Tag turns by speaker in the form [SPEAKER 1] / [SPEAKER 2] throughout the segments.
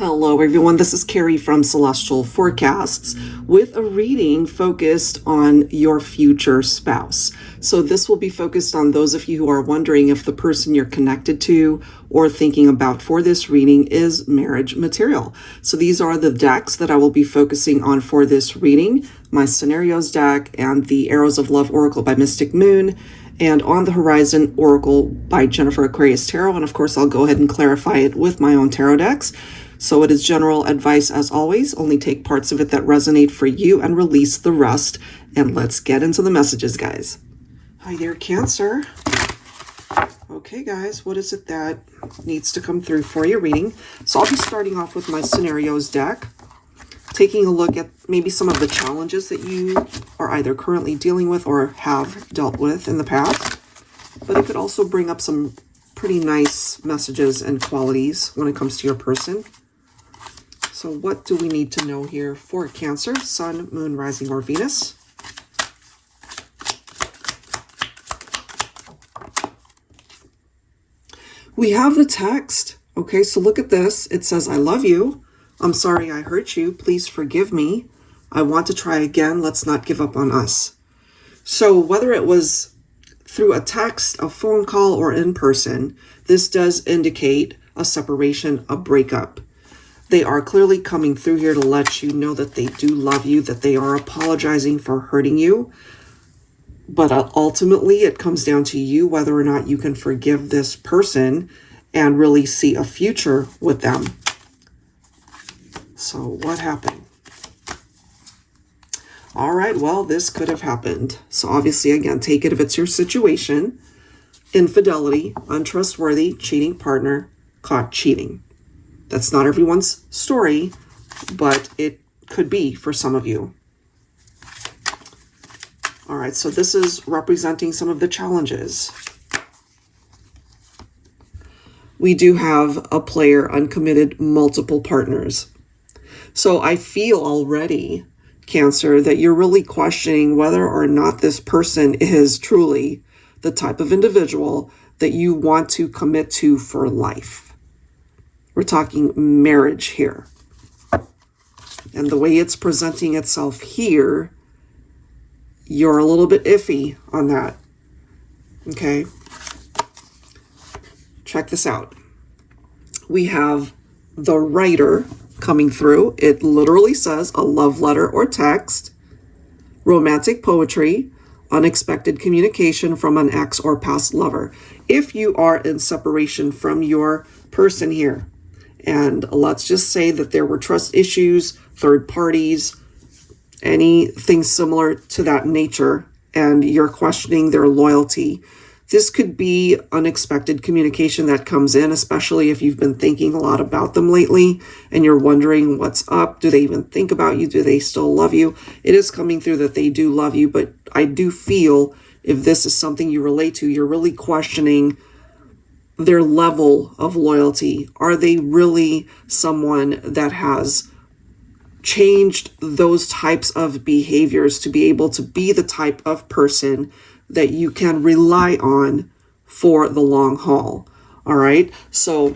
[SPEAKER 1] Hello everyone, this is Carrie from Celestial Forecasts with a reading focused on your future spouse. So this will be focused on those of you who are wondering if the person you're connected to or thinking about for this reading is marriage material. So these are the decks that I will be focusing on for this reading. My Scenarios deck and the Arrows of Love Oracle by Mystic Moon, and On the Horizon Oracle by Jennifer Aquarius Tarot. And of course, I'll go ahead and clarify it with my own tarot decks. So it is general advice as always. Only take parts of it that resonate for you and release the rest. And let's get into the messages, guys. Hi there, Cancer. Okay, guys, what is it that needs to come through for your reading? So I'll be starting off with my Scenarios deck, taking a look at maybe some of the challenges that you are either currently dealing with or have dealt with in the past. But it could also bring up some pretty nice messages and qualities when it comes to your person. So what do we need to know here for Cancer, Sun, Moon, Rising, or Venus? We have the text. Okay, so look at this. It says, I love you. I'm sorry I hurt you. Please forgive me. I want to try again. Let's not give up on us. So whether it was through a text, a phone call, or in person, this does indicate a separation, a breakup. They are clearly coming through here to let you know that they do love you, that they are apologizing for hurting you. But ultimately, it comes down to you whether or not you can forgive this person and really see a future with them. So what happened? All right, well, this could have happened. So obviously, again, take it if it's your situation. Infidelity, untrustworthy, cheating partner, caught cheating. That's not everyone's story, but it could be for some of you. All right, so this is representing some of the challenges. We do have a player uncommitted, multiple partners. So I feel already, Cancer, that you're really questioning whether or not this person is truly the type of individual that you want to commit to for life. We're talking marriage here. And the way it's presenting itself here, you're a little bit iffy on that. Okay? Check this out. We have the writer coming through. It literally says a love letter or text, romantic poetry, unexpected communication from an ex or past lover. If you are in separation from your person here, and let's just say that there were trust issues, third parties, anything similar to that nature, and you're questioning their loyalty, this could be unexpected communication that comes in, especially if you've been thinking a lot about them lately and you're wondering what's up. Do they even think about you? Do they still love you? It is coming through that they do love you, but I do feel if this is something you relate to, you're really questioning their level of loyalty. Are they really someone that has changed those types of behaviors to be able to be the type of person that you can rely on for the long haul? All right, so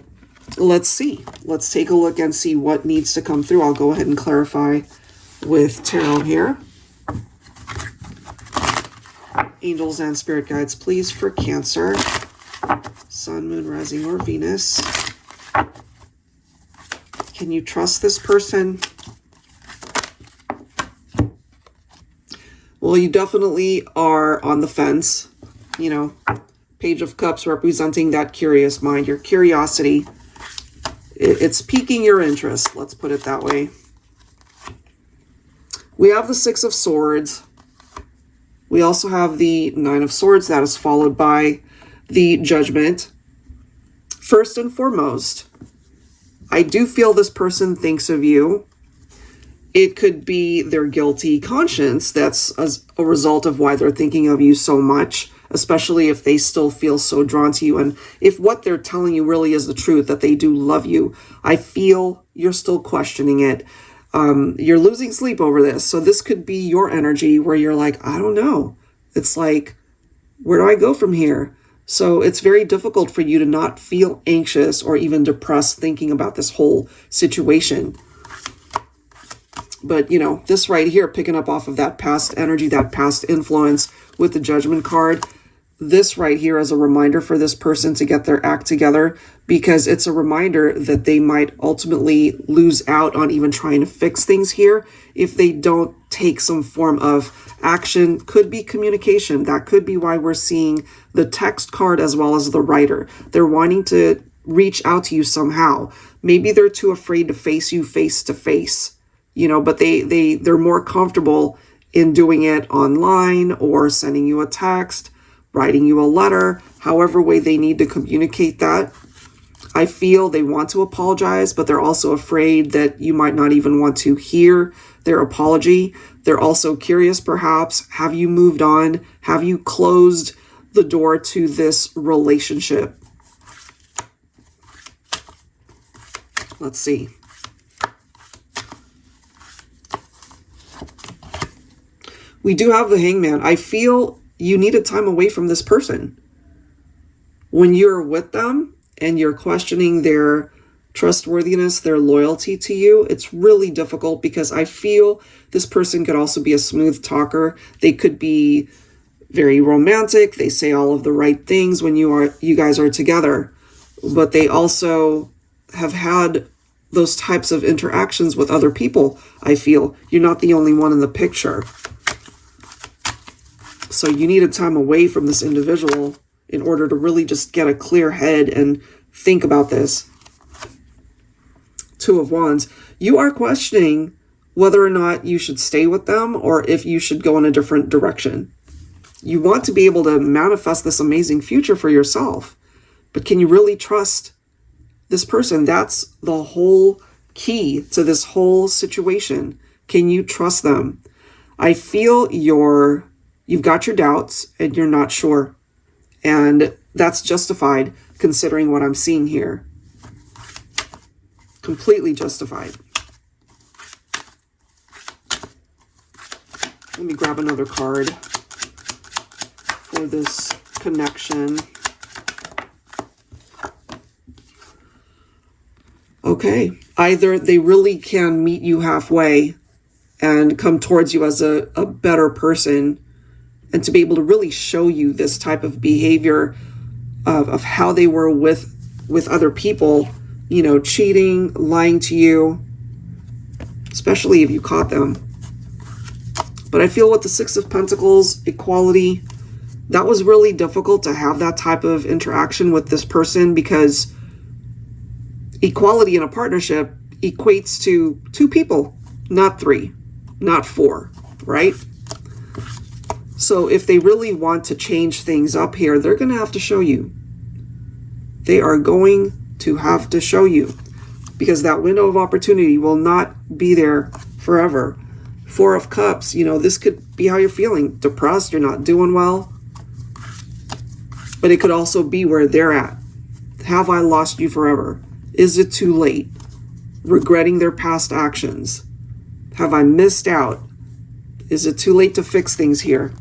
[SPEAKER 1] let's see. Let's take a look and see what needs to come through. I'll go ahead and clarify with tarot here. Angels and spirit guides, please, for Cancer, Sun, Moon, Rising, or Venus. Can you trust this person? Well, you definitely are on the fence. You know, Page of Cups representing that curious mind, your curiosity. It's piquing your interest, let's put it that way. We have the Six of Swords. We also have the Nine of Swords. That is followed by the Judgment. First and foremost, I do feel this person thinks of you. It could be their guilty conscience that's a result of why they're thinking of you so much, especially if they still feel so drawn to you. And if what they're telling you really is the truth, that they do love you, I feel you're still questioning it. You're losing sleep over this. So this could be your energy where you're like, I don't know. It's like, where do I go from here? So it's very difficult for you to not feel anxious or even depressed thinking about this whole situation. But, you know, this right here, picking up off of that past energy, that past influence with the Judgment card, this right here is a reminder for this person to get their act together, because it's a reminder that they might ultimately lose out on even trying to fix things here if they don't take some form of action. Could be communication. That could be why we're seeing the text card as well as the writer. They're wanting to reach out to you somehow. Maybe they're too afraid to face you face to face, you know, but they're more comfortable in doing it online or sending you a text, writing you a letter, however way they need to communicate that. I feel they want to apologize, but they're also afraid that you might not even want to hear their apology. They're also curious, perhaps, have you moved on? Have you closed the door to this relationship? Let's see. We do have the Hangman. I feel you needed time away from this person. When you're with them and you're questioning their trustworthiness, their loyalty to you, it's really difficult, because I feel this person could also be a smooth talker. They could be very romantic. They say all of the right things when you guys are together, but they also have had those types of interactions with other people. I feel you're not the only one in the picture. So you needed time away from this individual in order to really just get a clear head and think about this. Two of Wands. You are questioning whether or not you should stay with them or if you should go in a different direction. You want to be able to manifest this amazing future for yourself, but can you really trust this person? That's the whole key to this whole situation. Can you trust them? I feel you've got your doubts and you're not sure. And that's justified considering what I'm seeing here. Completely justified. Let me grab another card for this connection. Okay. Either they really can meet you halfway and come towards you as a better person, and to be able to really show you this type of behavior of how they were with other people, you know, cheating, lying to you, especially if you caught them. But I feel with the Six of Pentacles, equality, that was really difficult to have that type of interaction with this person, because equality in a partnership equates to 2 people, not 3, not 4, right? So if they really want to change things up here, they're going to have to show you. They are going to have to show you, because that window of opportunity will not be there forever. 4 of Cups, you know, this could be how you're feeling. Depressed, you're not doing well. But it could also be where they're at. Have I lost you forever? Is it too late? Regretting their past actions. Have I missed out? Is it too late to fix things here?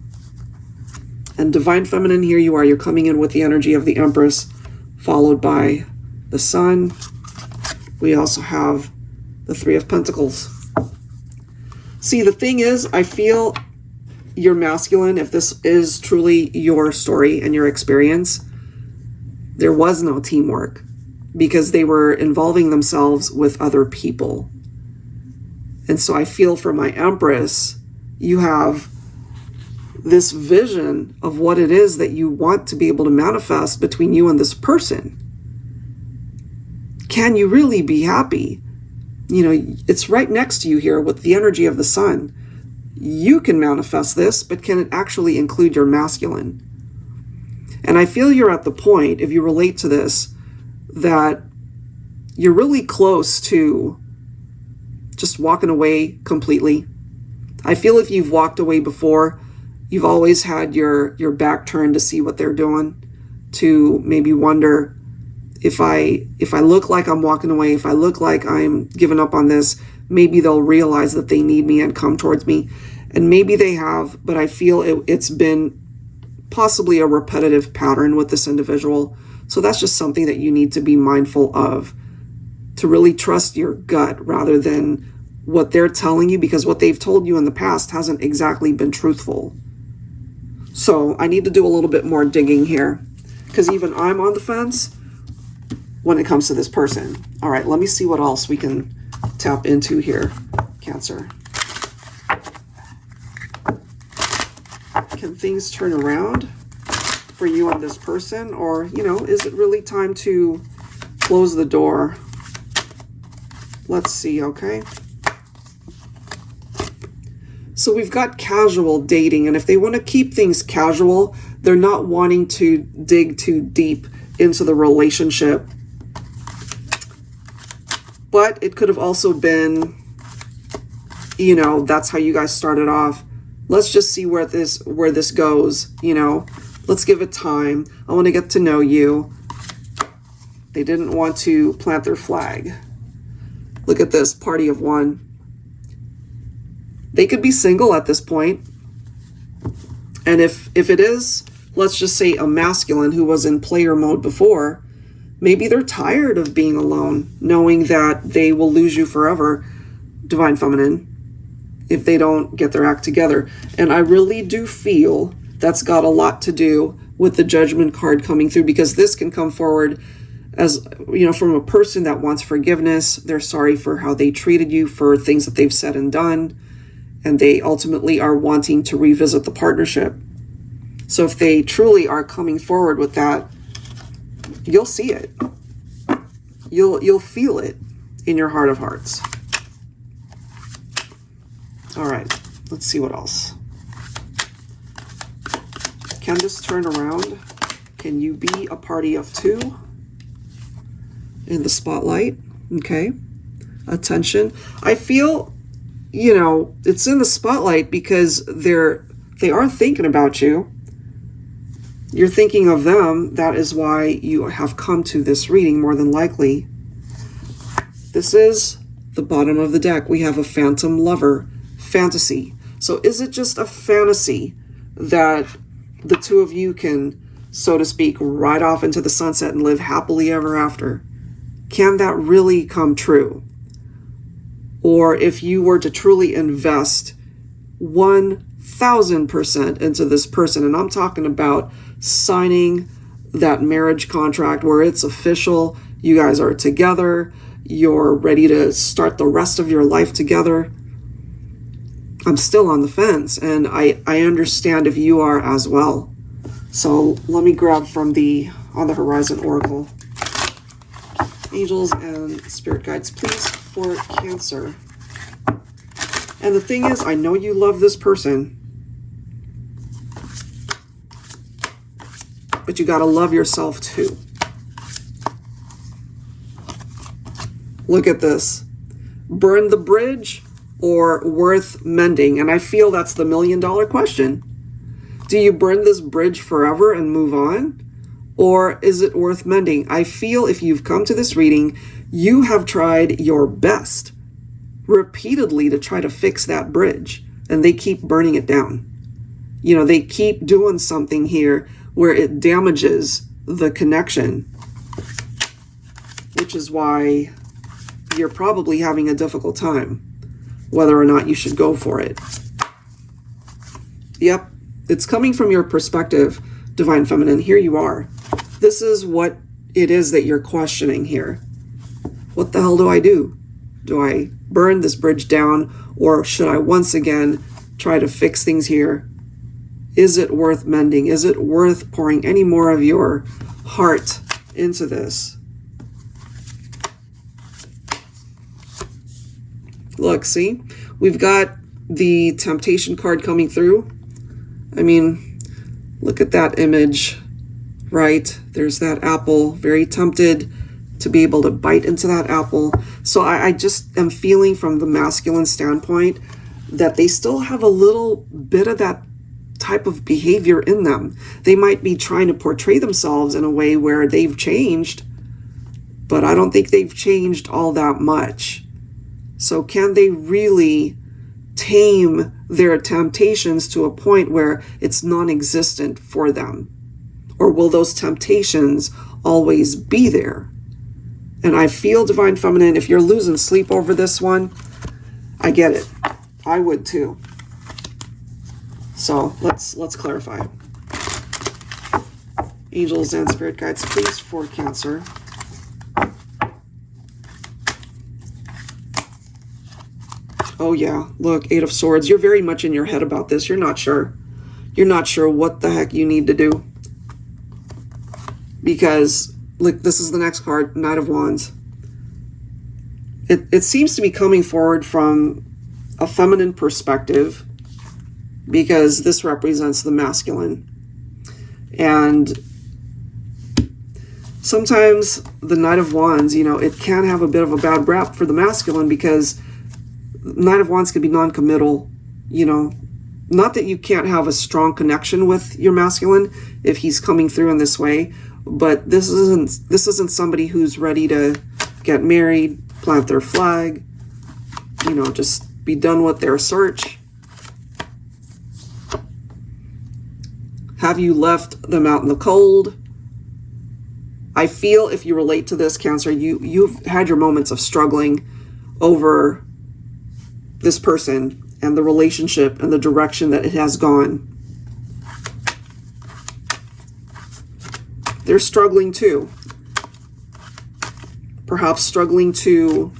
[SPEAKER 1] And Divine Feminine, here you are. You're coming in with the energy of the Empress, followed by the Sun. We also have the 3 of Pentacles. See, the thing is, I feel you're masculine. If this is truly your story and your experience, there was no teamwork, because they were involving themselves with other people. And so I feel for my Empress, you have this vision of what it is that you want to be able to manifest between you and this person. Can you really be happy? You know, it's right next to you here with the energy of the Sun. You can manifest this, but can it actually include your masculine? And I feel you're at the point, if you relate to this, that you're really close to just walking away completely. I feel if you've walked away before, you've always had your back turned to see what they're doing, to maybe wonder, if I look like I'm walking away, if I look like I'm giving up on this, maybe they'll realize that they need me and come towards me. And maybe they have, but I feel it's been possibly a repetitive pattern with this individual. So that's just something that you need to be mindful of, to really trust your gut rather than what they're telling you, because what they've told you in the past hasn't exactly been truthful. So I need to do a little bit more digging here, because even I'm on the fence when it comes to this person. All right, let me see what else we can tap into here, Cancer. Can things turn around for you and this person? Or, you know, is it really time to close the door? Let's see, okay? So we've got casual dating, and if they want to keep things casual, they're not wanting to dig too deep into the relationship. But it could have also been, you know, that's how you guys started off. Let's just see where this goes, you know. Let's give it time. I want to get to know you. They didn't want to plant their flag. Look at this, party of one. They could be single at this point. And if it is, let's just say a masculine who was in player mode before, maybe they're tired of being alone, knowing that they will lose you forever, Divine Feminine, if they don't get their act together. And I really do feel that's got a lot to do with the Judgment card coming through, because this can come forward as, you know, from a person that wants forgiveness. They're sorry for how they treated you, for things that they've said and done, and they ultimately are wanting to revisit the partnership. So if they truly are coming forward with that, you'll see it. You'll feel it in your heart of hearts. All right, let's see what else. Can this turn around? Can you be a party of two in the spotlight? Okay. Attention. I feel, you know, it's in the spotlight because they are thinking about you. You're thinking of them. That is why you have come to this reading, more than likely. This is the bottom of the deck. We have a phantom lover. Fantasy. So is it just a fantasy that the two of you can, so to speak, ride off into the sunset and live happily ever after? Can that really come true? Or if you were to truly invest 1000% into this person, and I'm talking about signing that marriage contract where it's official, you guys are together, you're ready to start the rest of your life together, I'm still on the fence, and I understand if you are as well. So let me grab from the On the Horizon Oracle. Angels and Spirit Guides, please, for Cancer. And the thing is, I know you love this person, but you got to love yourself too. Look at this. Burn the bridge or worth mending? And I feel that's the $1 million question. Do you burn this bridge forever and move on? Or is it worth mending? I feel if you've come to this reading, you have tried your best repeatedly to try to fix that bridge, and they keep burning it down. You know, they keep doing something here where it damages the connection, which is why you're probably having a difficult time whether or not you should go for it. Yep, it's coming from your perspective, Divine Feminine. Here you are. This is what it is that you're questioning here. What the hell do I do? Do I burn this bridge down, or should I once again try to fix things here? Is it worth mending? Is it worth pouring any more of your heart into this? Look, see, we've got the Temptation card coming through. I mean, look at that image, right? There's that apple, very tempted to be able to bite into that apple. So I just am feeling from the masculine standpoint that they still have a little bit of that type of behavior in them. They might be trying to portray themselves in a way where they've changed, but I don't think they've changed all that much. So can they really tame their temptations to a point where it's non-existent for them? Or will those temptations always be there? And I feel, Divine Feminine, if you're losing sleep over this one, I get it. I would too. So let's clarify. Angels and spirit guides, please, for Cancer. Oh yeah, look, Eight of Swords. You're very much in your head about this. You're not sure. You're not sure what the heck you need to do. Because, look, this is the next card, Knight of Wands. It seems to be coming forward from a feminine perspective, because this represents the masculine. And sometimes the Knight of Wands, you know, it can have a bit of a bad rap for the masculine, because Knight of Wands could be non-committal, you know. Not that you can't have a strong connection with your masculine if he's coming through in this way, but this isn't somebody who's ready to get married, plant their flag, you know, just be done with their search. Have you left them out in the cold? I feel if you relate to this, Cancer, you've had your moments of struggling over this person and the relationship and the direction that it has gone. They're struggling too. Perhaps struggling to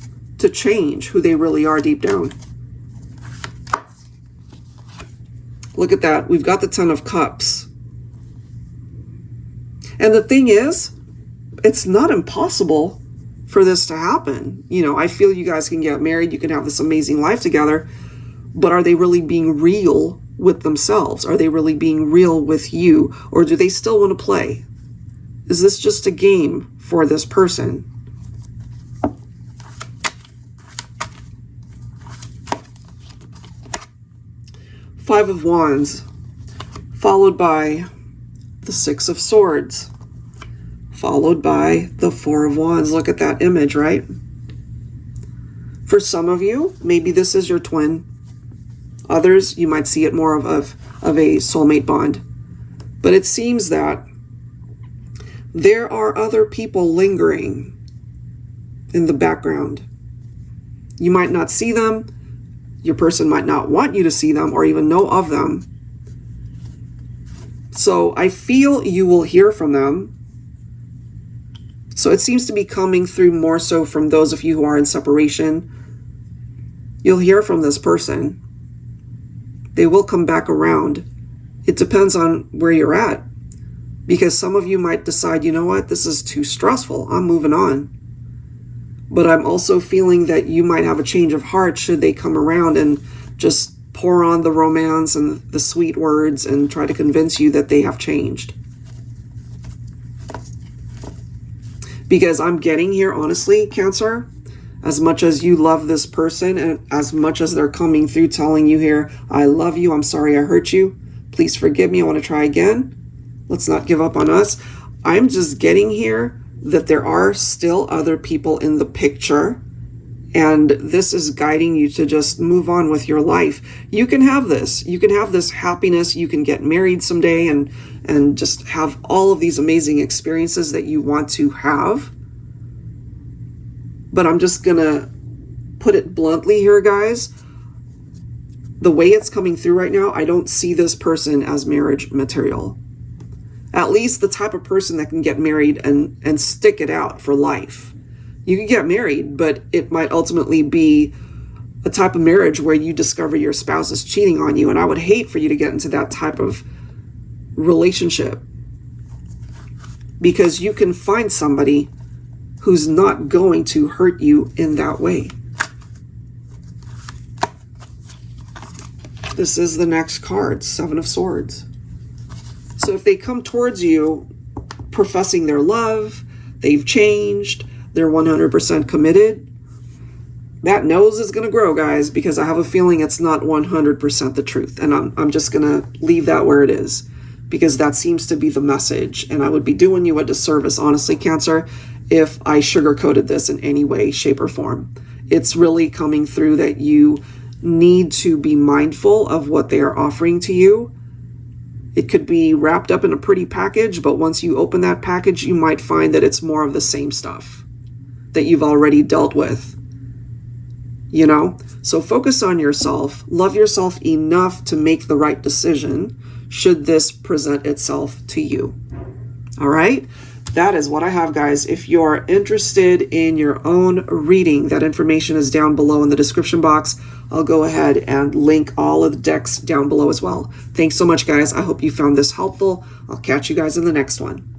[SPEAKER 1] change who they really are deep down. Look at that. We've got the Ten of Cups. And the thing is, it's not impossible for this to happen. You know, I feel you guys can get married. You can have this amazing life together. But are they really being real with themselves? Are they really being real with you? Or do they still want to play? Is this just a game for this person? Five of Wands, followed by the Six of Swords, followed by the Four of Wands. Look at that image, right? For some of you, maybe this is your twin. Others, you might see it more of a soulmate bond. But it seems that there are other people lingering in the background. You might not see them. Your person might not want you to see them or even know of them. So I feel you will hear from them. So it seems to be coming through more so from those of you who are in separation. You'll hear from this person. They will come back around. It depends on where you're at. Because some of you might decide, you know what, this is too stressful. I'm moving on. But I'm also feeling that you might have a change of heart should they come around and just pour on the romance and the sweet words and try to convince you that they have changed. Because I'm getting here, honestly, Cancer, as much as you love this person and as much as they're coming through telling you here, I love you, I'm sorry I hurt you, please forgive me, I want to try again. Let's not give up on us. I'm just getting here that there are still other people in the picture, and this is guiding you to just move on with your life. You can have this. You can have this happiness. You can get married someday and just have all of these amazing experiences that you want to have. But I'm just going to put it bluntly here, guys. The way it's coming through right now, I don't see this person as marriage material. At least the type of person that can get married and stick it out for life. You can get married, but it might ultimately be a type of marriage where you discover your spouse is cheating on you. And I would hate for you to get into that type of relationship. Because you can find somebody who's not going to hurt you in that way. This is the next card, Seven of Swords. So if they come towards you professing their love, they've changed, they're 100% committed, that nose is going to grow, guys, because I have a feeling it's not 100% the truth. And I'm just going to leave that where it is, because that seems to be the message. And I would be doing you a disservice, honestly, Cancer, if I sugarcoated this in any way, shape, or form. It's really coming through that you need to be mindful of what they are offering to you. It could be wrapped up in a pretty package, but once you open that package, you might find that it's more of the same stuff that you've already dealt with. You know, so focus on yourself, love yourself enough to make the right decision should this present itself to you. All right, that is what I have, guys. If you're interested in your own reading, that information is down below in the description box. I'll go ahead and link all of the decks down below as well. Thanks so much, guys. I hope you found this helpful. I'll catch you guys in the next one.